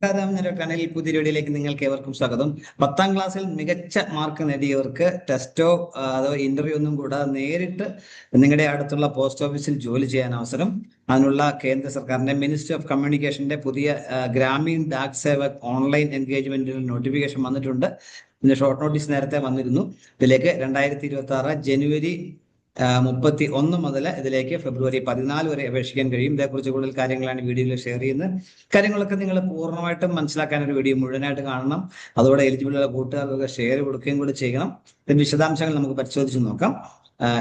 കനലിൽ പുതിയ വീഡിയോയിലേക്ക് നിങ്ങൾക്ക് ഏവർക്കും സ്വാഗതം. 10ാം ക്ലാസ്സിൽ മികച്ച മാർക്ക് നേടിയവർക്ക് ടെസ്റ്റോ അതോ ഇന്റർവ്യൂ ഒന്നും കൂടാതെ നേരിട്ട് നിങ്ങളുടെ അടുത്തുള്ള പോസ്റ്റ് ഓഫീസിൽ ജോലി ചെയ്യാൻ അവസരം. അതിനുള്ള കേന്ദ്ര സർക്കാരിന്റെ മിനിസ്ട്രി ഓഫ് കമ്മ്യൂണിക്കേഷന്റെ പുതിയ ഗ്രാമീൺ ഡാക് സേവക് ഓൺലൈൻ എൻഗേജ്മെന്റിന് നോട്ടിഫിക്കേഷൻ വന്നിട്ടുണ്ട്. ഇതിന്റെ ഷോർട്ട് നോട്ടീസ് നേരത്തെ വന്നിരുന്നു. ഇതിലേക്ക് 2026 ജനുവരി 31 മുതൽ ഇതിലേക്ക് ഫെബ്രുവരി 14 വരെ അപേക്ഷിക്കാൻ കഴിയും. ഇതേക്കുറിച്ച് കൂടുതൽ കാര്യങ്ങളാണ് വീഡിയോയിൽ ഷെയർ ചെയ്യുന്നത്. കാര്യങ്ങളൊക്കെ നിങ്ങൾ പൂർണ്ണമായിട്ടും മനസ്സിലാക്കാൻ ഒരു വീഡിയോ മുഴുവനായിട്ട് കാണണം. അതോടെ എലിജിബിളുള്ള കൂട്ടുകാർക്കൊക്കെ ഷെയർ കൊടുക്കുകയും കൂടി ചെയ്യണം. ഇതിന്റെ വിശദാംശങ്ങൾ നമുക്ക് പരിശോധിച്ച് നോക്കാം.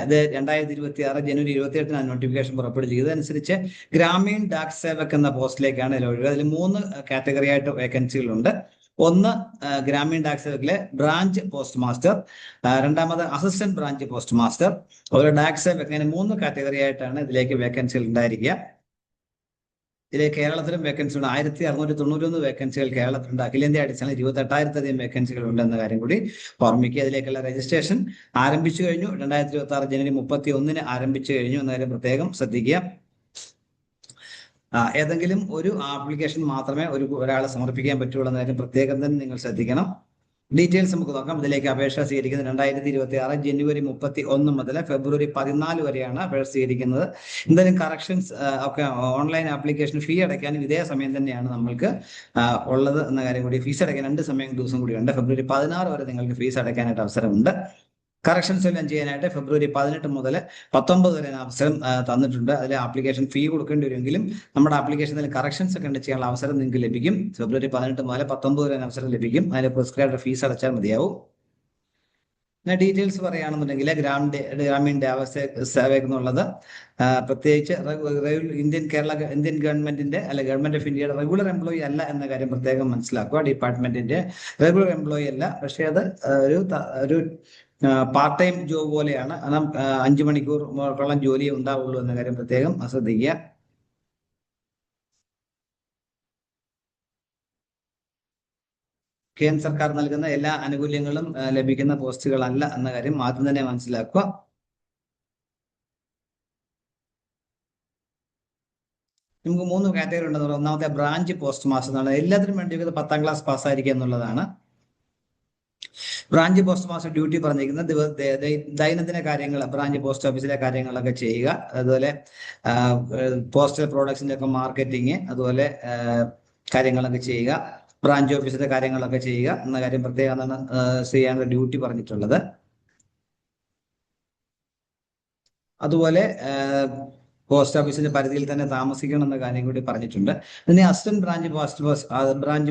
ഇത് 2026 ജനുവരി 28 നോട്ടിഫിക്കേഷൻ പുറപ്പെടുവിച്ചത്. ഇതനുസരിച്ച് ഗ്രാമീൺ ഡാക് സേവക് എന്ന പോസ്റ്റിലേക്കാണ് ഇതിൽ 3 കാറ്റഗറി ആയിട്ട് വേക്കൻസികളുണ്ട്. ഒന്ന് ഗ്രാമീൺ ഡാക് സേവകിലെ ബ്രാഞ്ച് പോസ്റ്റ് മാസ്റ്റർ, രണ്ടാമത് അസിസ്റ്റന്റ് ബ്രാഞ്ച് പോസ്റ്റ് മാസ്റ്റർ, ഒരു ഡാക് സേവക്, അങ്ങനെ 3 കാറ്റഗറി ആയിട്ടാണ് ഇതിലേക്ക് വേക്കൻസികൾ ഉണ്ടായിരിക്കുക. ഇതിലെ കേരളത്തിലും വേക്കൻസി ഉണ്ട്. 1691 വേക്കൻസികൾ കേരളത്തിലുണ്ട്. അഖിലേന്ത്യാ അടിസ്ഥാനത്തിൽ 28,000-ലധികം വേക്കൻസികൾ ഉണ്ടെന്ന കാര്യം കൂടി ഓർമ്മിക്കുക. ഇതിലേക്കുള്ള രജിസ്ട്രേഷൻ ആരംഭിച്ചു കഴിഞ്ഞു. 2026 ജനുവരി 31 ആരംഭിച്ചു കഴിഞ്ഞു എന്ന കാര്യം പ്രത്യേകം ശ്രദ്ധിക്കുക. ഏതെങ്കിലും ഒരു ആപ്ലിക്കേഷൻ മാത്രമേ ഒരാളെ സമർപ്പിക്കാൻ പറ്റുള്ളൂ എന്ന കാര്യം പ്രത്യേകം തന്നെ നിങ്ങൾ ശ്രദ്ധിക്കണം. ഡീറ്റെയിൽസ് നമുക്ക് നോക്കാം. ഇതിലേക്ക് അപേക്ഷ സ്വീകരിക്കുന്നത് 2026 ജനുവരി 31 മുതൽ ഫെബ്രുവരി 14 വരെയാണ് അപേക്ഷ സ്വീകരിക്കുന്നത്. എന്തെങ്കിലും കറക്ഷൻസ് ഒക്കെ ഓൺലൈൻ ആപ്ലിക്കേഷൻ ഫീ അടയ്ക്കാനും ഇതേ സമയം തന്നെയാണ് നമ്മൾക്ക് ഉള്ളത് എന്ന കാര്യം കൂടി. ഫീസ് അടയ്ക്കാൻ 2 ദിവസം കൂടിയുണ്ട്. ഫെബ്രുവരി 16 വരെ നിങ്ങൾക്ക് ഫീസ് അടയ്ക്കാനായിട്ട് അവസരമുണ്ട്. കറക്ഷൻസ് എല്ലാം ചെയ്യാനായിട്ട് ഫെബ്രുവരി 18 മുതൽ 19 വരെ അവസരം തന്നിട്ടുണ്ട്. അതിൽ ആപ്ലിക്കേഷൻ ഫീ കൊടുക്കേണ്ടി വരുമെങ്കിലും നമ്മുടെ ആപ്ലിക്കേഷനിൽ കറക്ഷൻസ് ഒക്കെ ചെയ്യാനുള്ള അവസരം നിങ്ങൾക്ക് ലഭിക്കും. ഫെബ്രുവരി 18 മുതൽ 19 വരെ അവസരം ലഭിക്കും. അതിന് പ്രിസ്ക്രൈബ്ഡ് ഫീസ് അടച്ചാൽ മതിയാവും. പിന്നെ ഡീറ്റെയിൽസ് പറയുകയാണെന്നുണ്ടെങ്കിൽ ഗ്രാമീൺ സേവക് എന്നുള്ളത് പ്രത്യേകിച്ച് ഇന്ത്യൻ ഗവൺമെന്റിന്റെ ഗവൺമെന്റ് ഓഫ് ഇന്ത്യയുടെ റെഗുലർ എംപ്ലോയി അല്ല എന്ന കാര്യം പ്രത്യേകം മനസ്സിലാക്കുക. ഡിപ്പാർട്ട്മെന്റിന്റെ റെഗുലർ എംപ്ലോയി അല്ല, പക്ഷേ അത് ഒരു പാർട്ട് ടൈം ജോബ് പോലെയാണ്. 5 മണിക്കൂറോളം ജോലി ഉണ്ടാവുള്ളൂ എന്ന കാര്യം പ്രത്യേകം ശ്രദ്ധിക്കുക. കേന്ദ്ര സർക്കാർ നൽകുന്ന എല്ലാ ആനുകൂല്യങ്ങളും ലഭിക്കുന്ന പോസ്റ്റുകളല്ല എന്ന കാര്യം ആദ്യം തന്നെ മനസ്സിലാക്കുക. നമുക്ക് 3 കാറ്റഗറി ഉണ്ടെന്ന്. ഒന്നാമത്തെ ബ്രാഞ്ച് പോസ്റ്റ് മാസ്റ്റർ എന്നാണ്. എല്ലാത്തിനും വേണ്ടി 10ാം ക്ലാസ് പാസ്സായിരിക്കുക എന്നുള്ളതാണ്. ബ്രാഞ്ച് പോസ്റ്റ് മാസ്റ്റർ ഡ്യൂട്ടി പറഞ്ഞിരിക്കുന്നത് ദൈനംദിന കാര്യങ്ങൾ, ബ്രാഞ്ച് പോസ്റ്റ് ഓഫീസിലെ കാര്യങ്ങളൊക്കെ ചെയ്യുക. അതുപോലെ പോസ്റ്റൽ പ്രോഡക്ട്സിന്റെ ഒക്കെ മാർക്കറ്റിങ്, അതുപോലെ കാര്യങ്ങളൊക്കെ ചെയ്യുക. ബ്രാഞ്ച് ഓഫീസിലെ കാര്യങ്ങളൊക്കെ ചെയ്യുക എന്ന കാര്യം പ്രത്യേകം ചെയ്യാനുള്ള ഡ്യൂട്ടി പറഞ്ഞിട്ടുള്ളത്. അതുപോലെ പോസ്റ്റ് ഓഫീസിന്റെ പരിധിയിൽ തന്നെ താമസിക്കണം എന്ന കാര്യം കൂടി പറഞ്ഞിട്ടുണ്ട്. ഇതിന് അസിസ്റ്റന്റ് ബ്രാഞ്ച്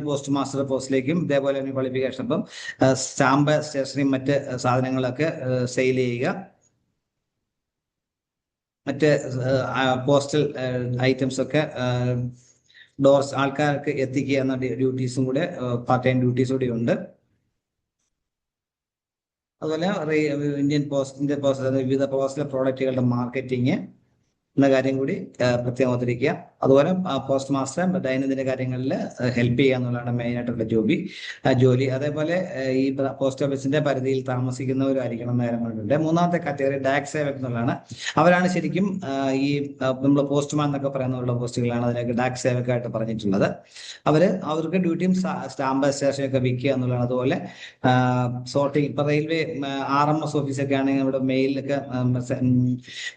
പോസ്റ്റ് മാസ്റ്റർ പോസ്റ്റിലേക്കും ഇതേപോലെ തന്നെ ക്വാളിഫിക്കേഷൻ. ഇപ്പം സ്റ്റാമ്പ്, സ്റ്റേഷനറി, മറ്റ് സാധനങ്ങളൊക്കെ സെയിൽ ചെയ്യുക, മറ്റ് പോസ്റ്റൽ ഐറ്റംസ് ഒക്കെ ആൾക്കാർക്ക് എത്തിക്കുക എന്ന ഡ്യൂട്ടീസും കൂടെ, പാർട്ട് ടൈം ഡ്യൂട്ടീസ് കൂടി ഉണ്ട്. അതുപോലെ വിവിധ പോസ്റ്റൽ പ്രോഡക്റ്റുകളുടെ മാർക്കറ്റിങ് എന്ന കാര്യം കൂടി പ്രത്യേകം ഓർത്തിരിക്കുക. അതുപോലെ പോസ്റ്റ് മാസ്റ്റർ ദൈനംദിന കാര്യങ്ങളിൽ ഹെൽപ്പ് ചെയ്യുക എന്നുള്ളതാണ് മെയിൻ ആയിട്ടുള്ള ജോലി. അതേപോലെ ഈ പോസ്റ്റ് ഓഫീസിന്റെ പരിധിയിൽ താമസിക്കുന്നവരായിരിക്കണം എന്ന കാര്യം പറഞ്ഞിട്ടുണ്ട്. 3ാമത്തെ കാറ്റഗറി ഡാക് സേവക് എന്നുള്ളതാണ്. അവരാണ് ശരിക്കും ഈ നമ്മൾ പോസ്റ്റ്മാൻ എന്നൊക്കെ പറയുന്ന പോസ്റ്റുകളാണ് അതിനൊക്കെ ഡാക് സേവക് ആയിട്ട് പറഞ്ഞിട്ടുള്ളത്. അവർക്ക് ഡ്യൂട്ടിയും സ്റ്റാമ്പ് സ്റ്റേഷനൊക്കെ വിൽക്കുക എന്നുള്ളതാണ്. അതുപോലെ സോർട്ടിങ്, ഇപ്പൊ റെയിൽവേ RMS ഓഫീസൊക്കെ ആണെങ്കിൽ നമ്മുടെ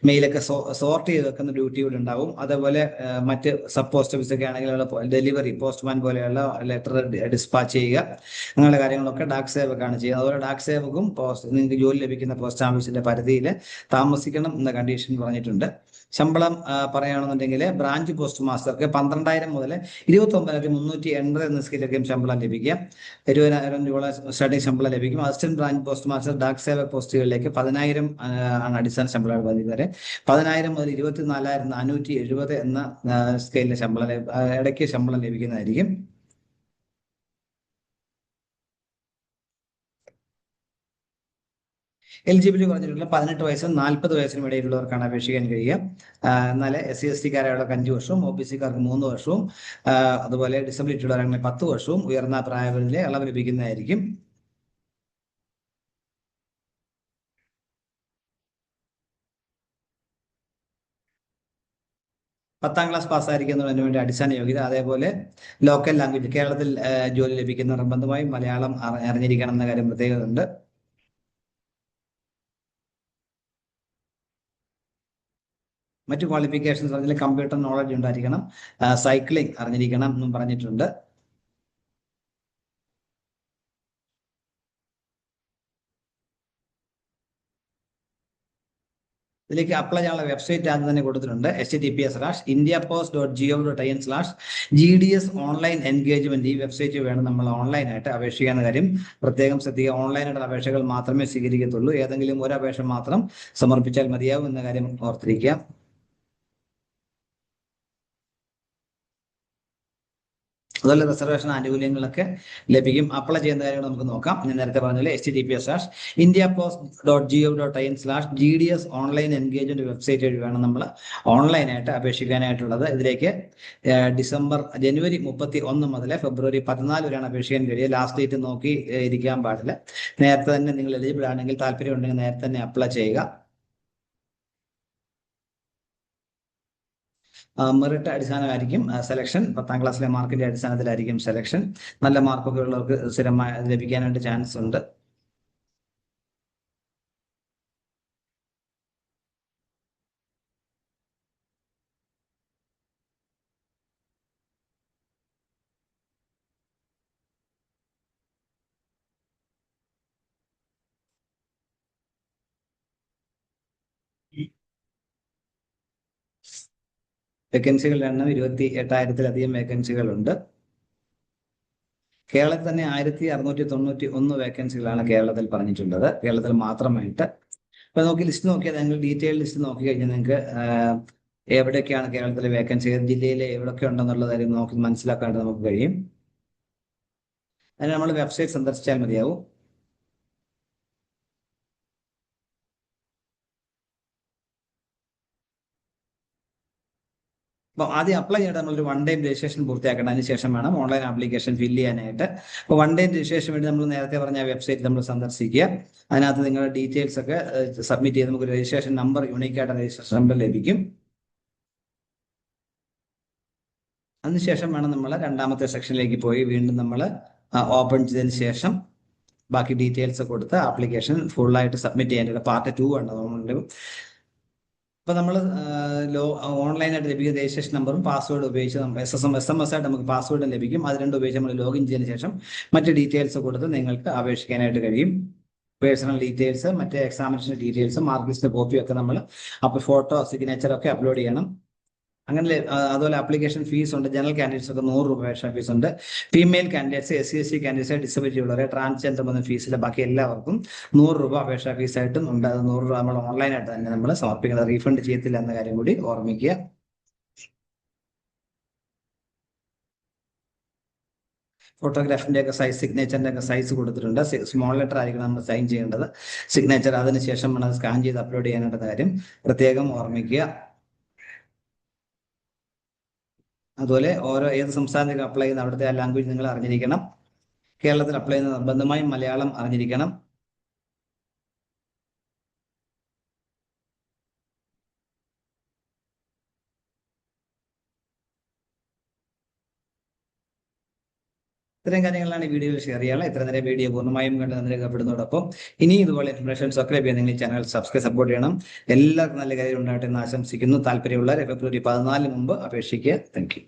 മെയിലൊക്കെ സോർട്ട് ചെയ്ത് വെക്കുന്ന ഡ്യൂട്ടി ഇവിടെ ഉണ്ടാവും. അതേപോലെ മറ്റ് സബ് പോസ്റ്റ് ഓഫീസ് ഒക്കെ ആണെങ്കിൽ ഡെലിവറി, പോസ്റ്റ്മാൻ പോലെയുള്ള ലെറ്റർ ഡിസ്പാച്ച് ചെയ്യുക, അങ്ങനെയുള്ള കാര്യങ്ങളൊക്കെ ഡാക് സേവകാണ് ചെയ്യുക. അതുപോലെ ഡാക് സേവകും നിങ്ങൾക്ക് ജോലി ലഭിക്കുന്ന പോസ്റ്റ് ഓഫീസിന്റെ പരിധിയിൽ താമസിക്കണം എന്ന കണ്ടീഷൻ പറഞ്ഞിട്ടുണ്ട്. ശമ്പളം പറയുകയാണെന്നുണ്ടെങ്കിൽ ബ്രാഞ്ച് പോസ്റ്റ് മാസ്റ്റർക്ക് 12,000 മുതൽ 29,380 എന്ന സ്കെയിലൊക്കെയും ശമ്പളം ലഭിക്കുക. 20,000 രൂപ സ്റ്റാർട്ടിംഗ് ശമ്പളം ലഭിക്കും. Assistant branch post master Dak Sevak പോസ്റ്റുകളിലേക്ക് 10,000 ആണ് അടിസ്ഥാന ശമ്പളം വരെ. 10,000 മുതൽ 24,470 എന്ന സ്കെയിലിലെ ഇടയ്ക്ക് ശമ്പളം ലഭിക്കുന്നതായിരിക്കും. എലിജിബിലിറ്റി പറഞ്ഞിട്ടുള്ള 18 വയസ്സും 40 വയസ്സിനും ഇടയിലുള്ളവർക്കാണ് അപേക്ഷിക്കാൻ കഴിയുക. എന്നാൽ SC/ST കാരായവർക്ക് 5 വർഷവും OBC-കാർക്ക് 3 വർഷവും അതുപോലെ ഡിസബിലിറ്റി ഉള്ളവരാണെങ്കിൽ 10 വർഷവും ഉയർന്ന പ്രായപരിധിയിലെ ഇളവ് ലഭിക്കുന്നതായിരിക്കും. 10ാം ക്ലാസ് പാസ്സായിരിക്കുന്നതിന് വേണ്ടി അടിസ്ഥാന യോഗ്യത, അതേപോലെ ലോക്കൽ ലാംഗ്വേജ്, കേരളത്തിൽ ജോലി ലഭിക്കുന്ന നിർബന്ധമായും മലയാളം അറിഞ്ഞിരിക്കണം എന്ന കാര്യം പ്രത്യേകത ഉണ്ട്. മറ്റു ക്വാളിഫിക്കേഷൻസ് പറഞ്ഞാൽ കമ്പ്യൂട്ടർ നോളജ് ഉണ്ടായിരിക്കണം, സൈക്ലിംഗ് അറിഞ്ഞിരിക്കണം എന്നും പറഞ്ഞിട്ടുണ്ട്. ഇതിലേക്ക് അപ്ലൈ ചെയ്യാനുള്ള വെബ്സൈറ്റ് ആദ്യം തന്നെ കൊടുത്തിട്ടുണ്ട്. https:/indiapost.gov.in/GDS online engagement. ഈ വെബ്സൈറ്റ് വേണം നമ്മൾ ഓൺലൈനായിട്ട് അപേക്ഷിക്കാവുന്ന കാര്യം പ്രത്യേകം ശ്രദ്ധിക്കുക. ഓൺലൈനായിട്ടുള്ള അപേക്ഷകൾ മാത്രമേ സ്വീകരിക്കത്തുള്ളൂ. ഏതെങ്കിലും ഒരു അപേക്ഷ മാത്രം സമർപ്പിച്ചാൽ മതിയാവും എന്ന കാര്യം ഓർത്തിരിക്കുക. അതുപോലെ റിസർവേഷൻ ആനുകൂല്യങ്ങളൊക്കെ ലഭിക്കും. അപ്ലൈ ചെയ്യുന്ന കാര്യങ്ങൾ നമുക്ക് നോക്കാം. ഞാൻ നേരത്തെ പറഞ്ഞ https:/indiapost.gov.in/GDS ഓൺലൈൻ എൻഗേജ്മെന്റ് വെബ്സൈറ്റ് വഴി വേണം നമ്മൾ ഓൺലൈനായിട്ട് അപേക്ഷിക്കാനായിട്ടുള്ളത്. ഇതിലേക്ക് ജനുവരി 31 മുതൽ ഫെബ്രുവരി 14 വരെയാണ് അപേക്ഷിക്കാൻ കഴിയുക. ലാസ്റ്റ് ഡേറ്റ് നോക്കി ഇരിക്കാൻ പാടില്ല. നേരത്തെ തന്നെ നിങ്ങൾ എലിജിബിൾ ആണെങ്കിൽ, താല്പര്യം ഉണ്ടെങ്കിൽ നേരത്തെ തന്നെ അപ്ലൈ ചെയ്യുക. Merit അടിസ്ഥാനമായിരിക്കും selection. 10ാം ക്ലാസ്സിലെ മാർക്കിന്റെ അടിസ്ഥാനത്തിലായിരിക്കും സെലക്ഷൻ. നല്ല മാർക്കൊക്കെ ഉള്ളവർക്ക് സ്ഥിരമായി ലഭിക്കാനായിട്ട് ചാൻസ് ഉണ്ട്. വേക്കൻസികളുടെ എണ്ണം 28,000-ലധികം വേക്കൻസികളുണ്ട്. കേരളത്തിൽ തന്നെ 1,691 വേക്കൻസികളാണ് കേരളത്തിൽ പറഞ്ഞിട്ടുള്ളത്, കേരളത്തിൽ മാത്രമായിട്ട്. അപ്പൊ നമുക്ക് ലിസ്റ്റ് നോക്കിയാൽ, നിങ്ങൾ ഡീറ്റെയിൽ ലിസ്റ്റ് നോക്കി കഴിഞ്ഞാൽ നിങ്ങൾക്ക് എവിടെയൊക്കെയാണ് കേരളത്തിലെ വേക്കൻസി, ഏത് ജില്ലയിൽ എവിടെയൊക്കെ ഉണ്ടെന്നുള്ള കാര്യം നോക്കി മനസ്സിലാക്കാനായിട്ട് നമുക്ക് കഴിയും. അതിന് നമ്മൾ വെബ്സൈറ്റ് സന്ദർശിച്ചാൽ മതിയാവും. അപ്പോൾ ആദ്യം അപ്ലൈ ചെയ്യേണ്ടത് നമ്മളൊരു 1 ടൈം രജിസ്ട്രേഷൻ പൂർത്തിയാക്കണം. അതിന് ശേഷം വേണം ഓൺലൈൻ ആപ്ലിക്കേഷൻ ഫില്ല് ചെയ്യാനായിട്ട്. അപ്പോൾ 1 ടൈം രജിസ്ട്രേഷൻ വേണ്ടി നമ്മൾ നേരത്തെ പറഞ്ഞ വെബ്സൈറ്റ് നമ്മൾ സന്ദർശിക്കുക. അതിനകത്ത് നിങ്ങളുടെ ഡീറ്റെയിൽസ് ഒക്കെ സബ്മിറ്റ് ചെയ്ത് നമുക്ക് രജിസ്ട്രേഷൻ നമ്പർ, യൂണിക് ആയിട്ട് രജിസ്ട്രേഷൻ നമ്പർ ലഭിക്കും. അതിനുശേഷം വേണം നമ്മൾ 2ാമത്തെ സെക്ഷനിലേക്ക് പോയി വീണ്ടും നമ്മൾ ഓപ്പൺ ചെയ്തതിന് ശേഷം ബാക്കി ഡീറ്റെയിൽസ് കൊടുത്ത് ആപ്ലിക്കേഷൻ ഫുള്ളായിട്ട് സബ്മിറ്റ് ചെയ്യേണ്ടത്. പാർട്ട് 2 ആണ് അതുകൊണ്ട്. അപ്പൊ നമ്മൾ ഓൺലൈനായിട്ട് ലഭിക്കുന്ന രജിസ്ട്രേഷൻ നമ്പറും പാസ്വേഡ് ഉപയോഗിച്ച് SMS ആയിട്ട് നമുക്ക് പാസ്വേഡ് ലഭിക്കും. അത് രണ്ടും ഉപയോഗിച്ച് നമ്മൾ ലോഗിൻ ചെയ്തതിനു ശേഷം മറ്റ് ഡീറ്റെയിൽസ് കൊടുത്ത് നിങ്ങൾക്ക് അപേക്ഷിക്കാനായിട്ട് കഴിയും. പേഴ്സണൽ ഡീറ്റെയിൽസ്, മറ്റേ examination details, mark list copy ഒക്കെ നമ്മൾ ഫോട്ടോ, സിഗ്നേച്ചർ ഒക്കെ അപ്ലോഡ് ചെയ്യണം. അങ്ങനെ അതുപോലെ ആപ്ലിക്കേഷൻ ഫീസ് ഉണ്ട്. ജനറൽ കാൻഡിഡേറ്റ്സ് ഒക്കെ 100 രൂപ അപേക്ഷ ഫീസ് ഉണ്ട്. Female candidates, SC/ST candidates, disability ഉള്ളവരെ, ട്രാൻസ്ജെൻഡർ എന്ന ഫീസിൽ ബാക്കി എല്ലാവർക്കും 100 രൂപ അപേക്ഷ ഫീസായിട്ടും ഉണ്ട്. അത് 100 രൂപ നമ്മൾ ഓൺലൈനായിട്ട് തന്നെ നമ്മൾ സമർപ്പിക്കുന്നത്, റീഫണ്ട് ചെയ്യത്തില്ല എന്ന കാര്യം കൂടി ഓർമ്മിക്കുക. ഫോട്ടോഗ്രാഫിന്റെ ഒക്കെ സൈസ്, സിഗ്നേച്ചറിന്റെ ഒക്കെ സൈസ് കൊടുത്തിട്ടുണ്ട്. സ്മോൾ ലെറ്റർ ആയിരിക്കണം നമ്മൾ സൈൻ ചെയ്യേണ്ടത്. സിഗ്നേച്ചർ അതിനുശേഷം നമ്മൾ സ്കാൻ ചെയ്ത് അപ്ലോഡ് ചെയ്യാനായിട്ട് കാര്യം പ്രത്യേകം ഓർമ്മിക്കുക. അതുപോലെ ഏത് സംസ്ഥാനത്തേക്ക് അപ്ലൈ ചെയ്യുന്ന അവിടുത്തെ ആ ലാംഗ്വേജ് നിങ്ങൾ അറിഞ്ഞിരിക്കണം. കേരളത്തിൽ അപ്ലൈ ചെയ്യുന്ന നിർബന്ധമായും മലയാളം അറിഞ്ഞിരിക്കണം. ഇത്തരം കാര്യങ്ങളാണ് ഈ വീഡിയോയിൽ ഷെയർ ചെയ്യാനുള്ള. ഇത്ര നേരം വീഡിയോ പൂർണ്ണമായും കണ്ട് രേഖപ്പെടുന്നതോടൊപ്പം ഇനി ഇതുപോലെ ഇൻഫർമേഷൻ സബ്സ്ക്രൈബ് ചെയ്യാൻ നിങ്ങൾ ചാനൽ സപ്പോർട്ട് ചെയ്യണം. എല്ലാവർക്കും നല്ല കാര്യം ഉണ്ടാകട്ടെ എന്ന് ആശംസിക്കുന്നു. താല്പര്യമുള്ള ഫെബ്രുവരി 14 മുമ്പ് അപേക്ഷിക്കുക. Thank you.